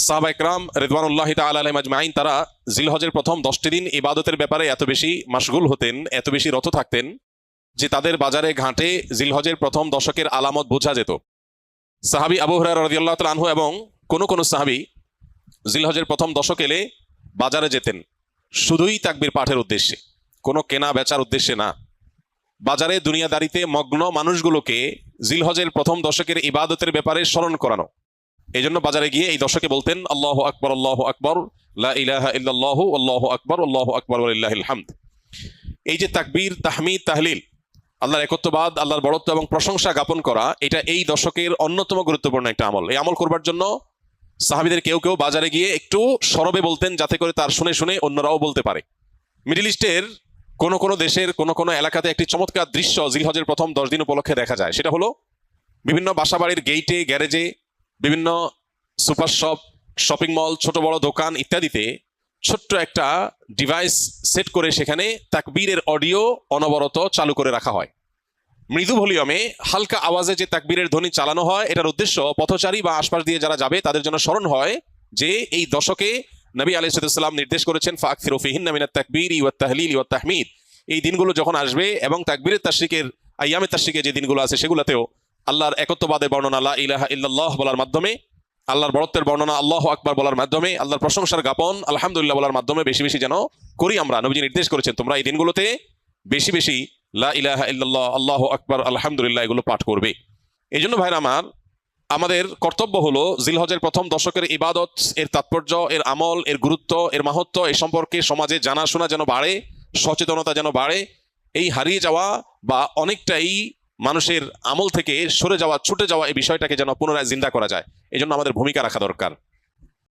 সাহাবা ইকরাম রিদওয়ানুল্লাহি তাআলা আলাইহিম আজমাইন তারা জিলহজের প্রথম 10টি দিন ইবাদতের ব্যাপারে এত বেশি মাশগুল হতেন, এত বেশি রত থাকতেন যে তাদের বাজারে ঘাটে জিলহজের প্রথম দশকের আলামত বোঝা যেত। সাহাবী আবু হুরায়রা রাদিয়াল্লাহু তাআলা আনহু এবং কোন সাহাবী জিলহজের প্রথম দশক এলে বাজারে যেতেন শুধুই তাকবীর পাঠের উদ্দেশ্যে, কোনো কেনা বেচার উদ্দেশ্যে না। বাজারে দুনিয়াদারিতে মগ্ন মানুষগুলোকে জিলহজের প্রথম দশকের ইবাদতের ব্যাপারে স্মরণ করানো। এই জন্য বাজারে গিয়ে এই দশকে বলতেন আল্লাহু আকবার, আল্লাহু আকবার, লা ইলাহা ইল্লাল্লাহু, আল্লাহু আকবার, আল্লাহু আকবার ওয়া লিল্লাহিল হামদ। এই যে তাকবীর, তাহমিদ, তাহলিল, আল্লাহর একত্ববাদ, আল্লাহর বড়ত্ব এবং প্রশংসা জ্ঞাপন করা, এটা এই দশকের অন্যতম গুরুত্বপূর্ণ একটা আমল। এই আমল করবার জন্য সাহাবীদের কেউ কেউ বাজারে গিয়ে একটু সরবে বলতেন, যাতে করে তার শুনে শুনে অন্যরাও বলতে পারে। মিডল ইস্টের কোন দেশের কোন এলাকাতে একটি চমৎকার দৃশ্য জিলহজের প্রথম 10 দিন উপলক্ষে দেখা যায়। সেটা হলো বিভিন্ন বাসাবাড়ির গেইটে, গ্যারেজে, বিভিন্ন সুপার শপ, শপিং মল, ছোট বড় দোকান ইত্যাদিতে ছোট্ট একটা ডিভাইস সেট করে সেখানে তাকবীরের অডিও অনবরত চালু করে রাখা হয়। মৃদু ভলিউমে হালকা আওয়াজে যে তাকবীরের ধ্বনি চালানো হয়, এটার উদ্দেশ্য পথচারী বা আশপাশ দিয়ে যারা যাবে তাদের জন্য স্মরণ হয় যে এই দশকে নবী আলাইহিস সালাম নির্দেশ করেছেন ফাকসিরু ফিহিন্না মিনাত তাকবীরি ওয়াত তাহলিলি ওয়াত তাহমিদ। এই দিনগুলো যখন আসবে এবং তাকবীরের তাশরিকের আইয়ামে তাশরিকে যে দিনগুলো আছে সেগুলোতেও আল্লাহর একত্ববাদের বর্ণনা লা ইলাহা ইল্লাল্লাহ বলার মাধ্যমে, আল্লাহর বড়ত্বের বর্ণনা আল্লাহু আকবার বলার মাধ্যমে, আল্লাহর প্রশংসার জ্ঞাপন আলহামদুলিল্লাহ বলার মাধ্যমে বেশি বেশি যেন করি আমরা। নবীজি নির্দেশ করেছেন তোমরা এই দিনগুলোতে বেশি বেশি লা ইলাহা ইল্লাল্লাহ, আল্লাহু আকবার, আলহামদুলিল্লাহ এগুলো পাঠ করবে। এই জন্য ভাইরা আমার, আমাদের কর্তব্য হলো জিলহজের প্রথম দশকের ইবাদত, এর তাৎপর্য, এর আমল, এর গুরুত্ব, এর মাহাত্ম্য এই সম্পর্কে সমাজে জানাশোনা যেন বাড়ে, সচেতনতা যেন বাড়ে। এই হারিয়ে যাওয়া বা অনেকটাই মানুষের আমল থেকে সরে যাওয়া, ছুটে যাওয়া এই বিষয়টাকে যেন পুনরায় জিন্দা করা যায়, এই জন্য আমাদের ভূমিকা রাখা দরকার।